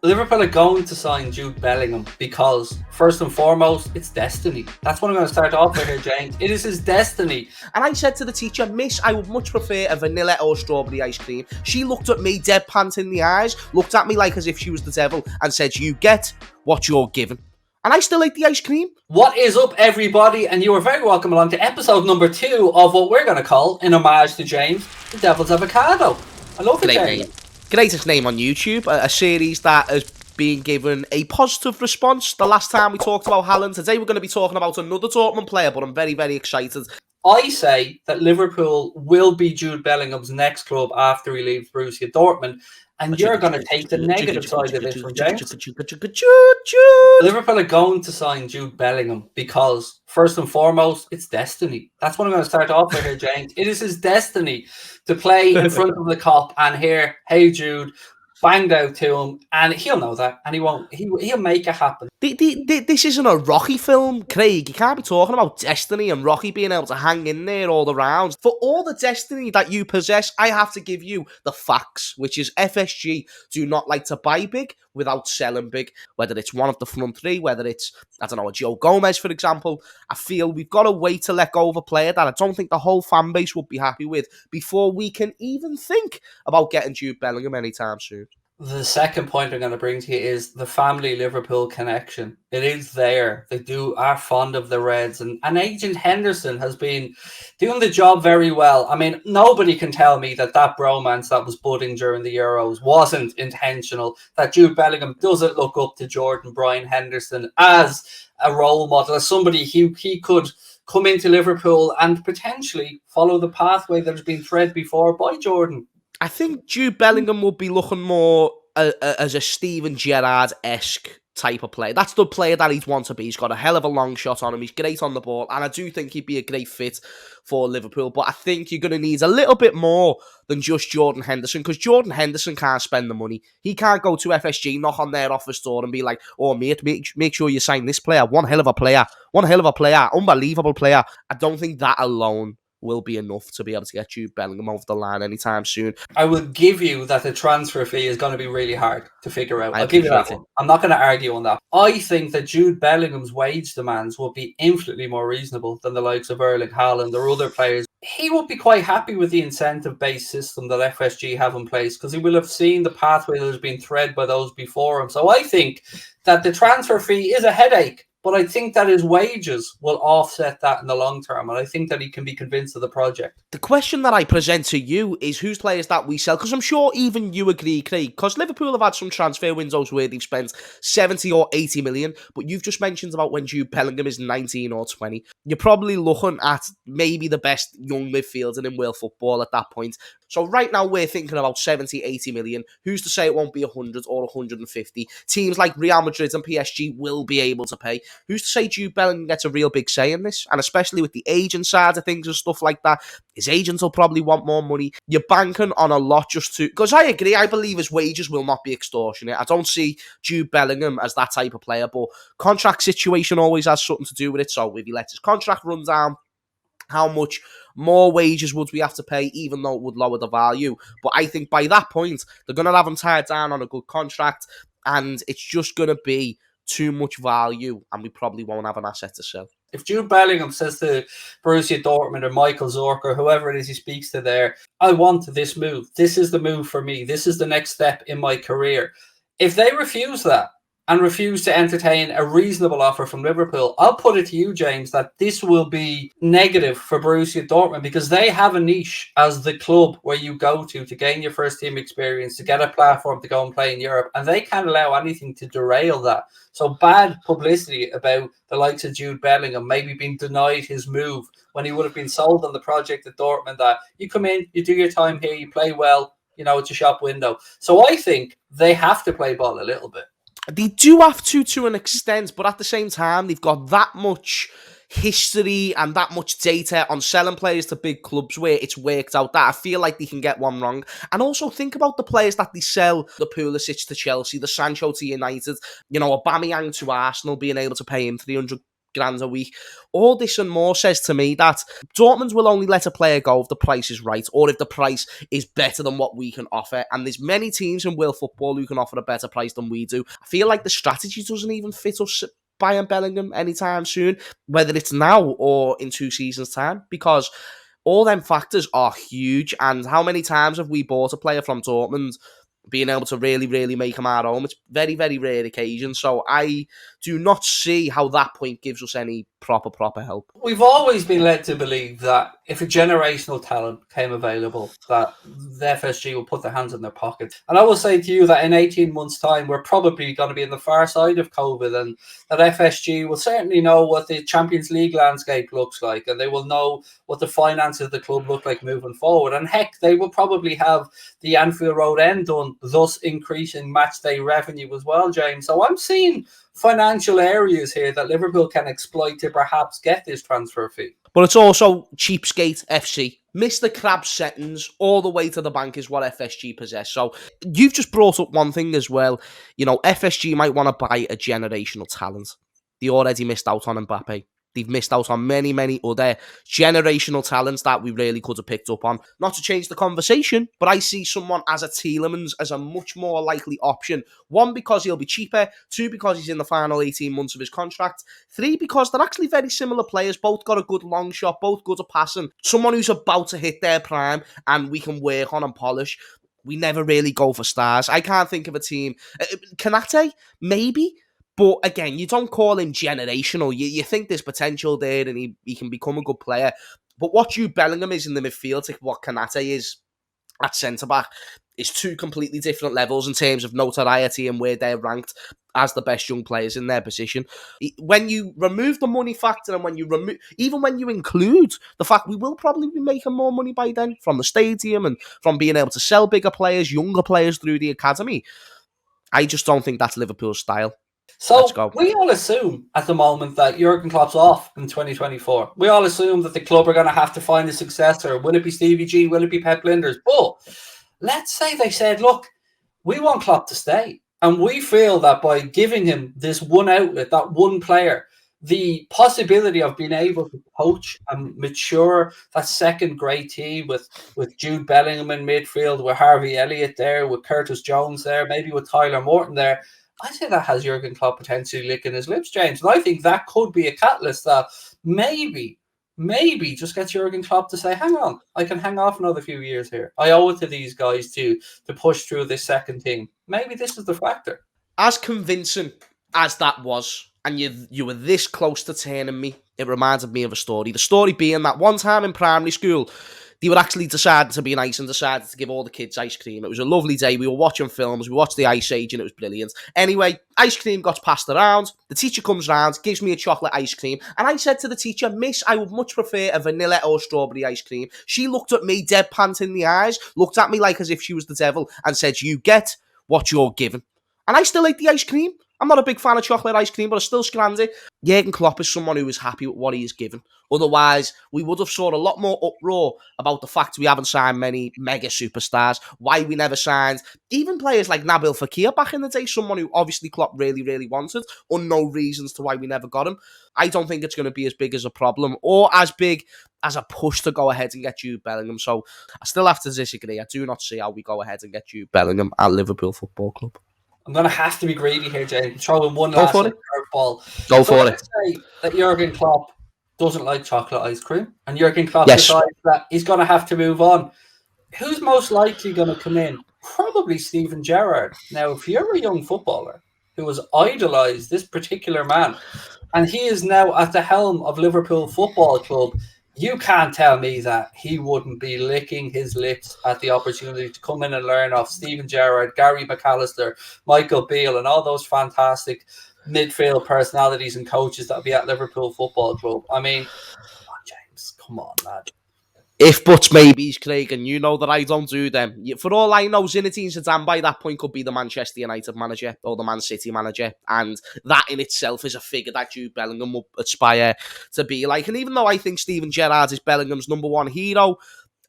Liverpool are going to sign Jude Bellingham because, first and foremost, it's destiny. That's what I'm going to start off with here, James. It is his destiny. And I said to the teacher, Miss, I would much prefer a vanilla or strawberry ice cream. She looked at me, deadpan in the eyes, looked at me like as if she was the devil, and said, you get what you're given. And I still ate the ice cream. What is up, everybody? And you are very welcome along to episode number 2 of what we're going to call, in homage to James, the Devil's Avocado. I love it, James. Greatest name on YouTube, a series that has been given a positive response. The last time we talked about Haaland, today we're going to be talking about another Dortmund player, but I'm very, very excited. I say that Liverpool will be Jude Bellingham's next club after he leaves Borussia Dortmund, and you're going to take the negative side of this one, James. Liverpool are going to sign Jude Bellingham because, first and foremost, it's destiny. That's what I'm going to start off with here, James. It is his destiny to play in front of the Kop and hear, hey, Jude, banged out to him, and he'll know that, and he won't. He'll make it happen. This isn't a Rocky film, Craig. You can't be talking about destiny and Rocky being able to hang in there all the rounds. For all the destiny that you possess, I have to give you the facts, which is FSG do not like to buy big without selling big. Whether it's one of the front three, whether it's, I don't know, a Joe Gomez, for example. I feel we've got to wait to let go of a player that I don't think the whole fan base would be happy with before we can even think about getting Jude Bellingham anytime soon. The second point I'm going to bring to you is the family Liverpool connection. It is there. They are fond of the Reds. And Agent Henderson has been doing the job very well. I mean, nobody can tell me that bromance that was budding during the Euros wasn't intentional, that Jude Bellingham doesn't look up to Jordan Brian Henderson as a role model, as somebody he could come into Liverpool and potentially follow the pathway that has been tread before by Jordan. I think Jude Bellingham will be looking more as a Steven Gerrard-esque type of player. That's the player that he'd want to be. He's got a hell of a long shot on him. He's great on the ball. And I do think he'd be a great fit for Liverpool. But I think you're going to need a little bit more than just Jordan Henderson, because Jordan Henderson can't spend the money. He can't go to FSG, knock on their office door and be like, oh, mate, make sure you sign this player. One hell of a player. Unbelievable player. I don't think that alone will be enough to be able to get Jude Bellingham over the line anytime soon. I will give you that the transfer fee is going to be really hard to figure out. I'll give you that one. I'm not going to argue on that. I think that Jude Bellingham's wage demands will be infinitely more reasonable than the likes of Erling Haaland or other players. He would be quite happy with the incentive-based system that FSG have in place because he will have seen the pathway that has been tread by those before him. So I think that the transfer fee is a headache, but I think that his wages will offset that in the long term. And I think that he can be convinced of the project. The question that I present to you is whose players that we sell? Because I'm sure even you agree, Craig, because Liverpool have had some transfer windows where they've spent 70 or 80 million. But you've just mentioned about when Jude Bellingham is 19 or 20. You're probably looking at maybe the best young midfielder in world football at that point. So right now we're thinking about 70, 80 million. Who's to say it won't be 100 or 150? Teams like Real Madrid and PSG will be able to pay. Who's to say Jude Bellingham gets a real big say in this? And especially with the agent side of things and stuff like that, his agents will probably want more money. You're banking on a lot just to... Because I agree, I believe his wages will not be extortionate. I don't see Jude Bellingham as that type of player, but contract situation always has something to do with it. So if he lets his contract run down, how much more wages would we have to pay, even though it would lower the value? But I think by that point, they're going to have him tied down on a good contract, and it's just going to be too much value, and we probably won't have an asset to sell. If Jude Bellingham says to Borussia Dortmund or Michael Zorc or whoever it is he speaks to there, I want this move. This is the move for me. This is the next step in my career. If they refuse that, and refuse to entertain a reasonable offer from Liverpool, I'll put it to you, James, that this will be negative for Borussia Dortmund because they have a niche as the club where you go to gain your first team experience, to get a platform to go and play in Europe, and they can't allow anything to derail that. So bad publicity about the likes of Jude Bellingham maybe being denied his move when he would have been sold on the project at Dortmund, that you come in, you do your time here, you play well, you know, it's a shop window. So I think they have to play ball a little bit. They do have to an extent, but at the same time, they've got that much history and that much data on selling players to big clubs where it's worked out that I feel like they can get one wrong. And also think about the players that they sell, the Pulisic to Chelsea, the Sancho to United, you know, Aubameyang to Arsenal, being able to pay him 300 grand a week. All this and more says to me that Dortmund will only let a player go if the price is right or if the price is better than what we can offer. And there's many teams in world football who can offer a better price than we do. I feel like the strategy doesn't even fit us buying Bellingham anytime soon, whether it's now or in 2 seasons' time, because all them factors are huge. And how many times have we bought a player from Dortmund being able to really, really make him our own? It's very, very rare occasion. So I do not see how that point gives us any proper help. We've always been led to believe that if a generational talent came available, that the FSG will put their hands in their pockets. And I will say to you that in 18 months' time, we're probably going to be in the far side of COVID, and that FSG will certainly know what the Champions League landscape looks like, and they will know what the finances of the club look like moving forward. And heck, they will probably have the Anfield Road end done, thus increasing match day revenue as well, James. So I'm seeing financial areas here that Liverpool can exploit to perhaps get this transfer fee. But it's also cheapskate FC. Mr. Crab settings all the way to the bank is what FSG possess. So you've just brought up one thing as well. You know, FSG might want to buy a generational talent. They already missed out on Mbappe. They've missed out on many, many other generational talents that we really could have picked up on. Not to change the conversation, but I see someone as a Tielemans as a much more likely option. 1, because he'll be cheaper. 2, because he's in the final 18 months of his contract. 3, because they're actually very similar players. Both got a good long shot, both good at passing. Someone who's about to hit their prime and we can work on and polish. We never really go for stars. I can't think of a team. Kanate, maybe. But again, you don't call him generational. You think there's potential there and he can become a good player. But what Jude Bellingham is in the midfield to what Kanate is at centre-back is 2 completely different levels in terms of notoriety and where they're ranked as the best young players in their position. When you remove the money factor and even when you include the fact we will probably be making more money by then from the stadium and from being able to sell bigger players, younger players through the academy, I just don't think that's Liverpool's style. So we all assume at the moment that Jurgen Klopp's off in 2024. We all assume that the club are going to have to find a successor. Will it be Stevie G? Will it be Pep Linders? But let's say they said, look, we want Klopp to stay. And we feel that by giving him this one outlet, that one player, the possibility of being able to coach and mature that second grade team with Jude Bellingham in midfield, with Harvey Elliott there, with Curtis Jones there, maybe with Tyler Morton there, I say that has Jurgen Klopp potentially licking his lips, James. And I think that could be a catalyst that maybe just gets Jurgen Klopp to say, hang on, I can hang off another few years here. I owe it to these guys to push through this second team. Maybe this is the factor. As convincing as that was, and you were this close to turning me, it reminded me of a story. The story being that one time in primary school, they were actually decided to be nice and decided to give all the kids ice cream. It was a lovely day. We were watching films. We watched The Ice Age and it was brilliant. Anyway, ice cream got passed around. The teacher comes round, gives me a chocolate ice cream. And I said to the teacher, Miss, I would much prefer a vanilla or strawberry ice cream. She looked at me, deadpan in the eyes, looked at me like as if she was the devil and said, you get what you're given. And I still ate the ice cream. I'm not a big fan of chocolate ice cream, but I still scanned it. Jurgen Klopp is someone who is happy with what he is given. Otherwise, we would have saw a lot more uproar about the fact we haven't signed many mega superstars, why we never signed even players like Nabil Fekir back in the day, someone who obviously Klopp really, really wanted, unknown reasons to why we never got him. I don't think it's going to be as big as a problem or as big as a push to go ahead and get Jude Bellingham. So I still have to disagree. I do not see how we go ahead and get Jude Bellingham at Liverpool Football Club. I'm going to have to be greedy here, James. Throw in one last curveball. Go for it. Let's say that Jurgen Klopp doesn't like chocolate ice cream and Jurgen Klopp decides that he's going to have to move on. Who's most likely going to come in? Probably Steven Gerrard. Now, if you're a young footballer who has idolised this particular man and he is now at the helm of Liverpool Football Club, you can't tell me that he wouldn't be licking his lips at the opportunity to come in and learn off Steven Gerrard, Gary McAllister, Michael Beale, and all those fantastic midfield personalities and coaches that will be at Liverpool Football Club. I mean, James, come on, lad. If buts, maybes, Craig, and you know that I don't do them. For all I know, Zinedine Zidane by that point could be the Manchester United manager or the Man City manager, and that in itself is a figure that Jude Bellingham will aspire to be like. And even though I think Steven Gerrard is Bellingham's number one hero,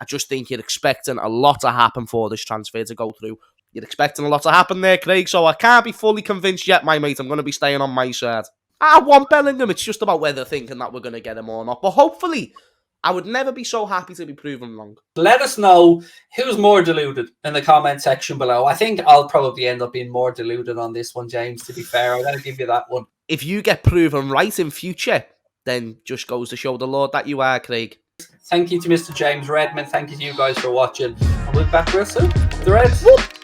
I just think you're expecting a lot to happen for this transfer to go through. You're expecting a lot to happen there, Craig, so I can't be fully convinced yet, my mate. I'm going to be staying on my side. I want Bellingham. It's just about whether thinking that we're going to get him or not. But hopefully, I would never be so happy to be proven wrong. Let us know who's more deluded in the comment section below. I think I'll probably end up being more deluded on this one, James, to be fair. I'm going to give you that one. If you get proven right in future, then just goes to show the Lord that you are, Craig. Thank you to Mr. James Redmond. Thank you to you guys for watching. And we'll be back real soon. The Reds. Whoop.